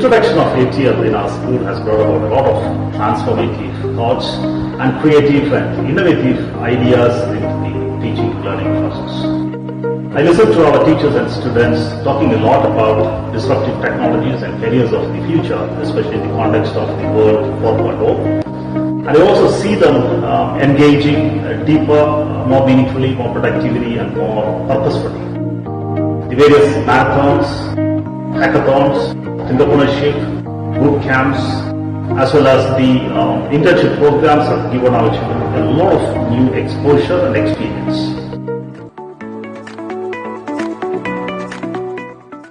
introduction of ATL in our school has brought about a lot of transformative thoughts and creative and innovative ideas into the teaching learning process. I listened to our teachers and students talking a lot about disruptive technologies and careers of the future, especially in the context of the world 4.0. And I also see them engaging deeper, more meaningfully, more productively and more purposefully. The various marathons, hackathons, entrepreneurship, boot camps, as well as the internship programs have given our children a lot of new exposure and experience.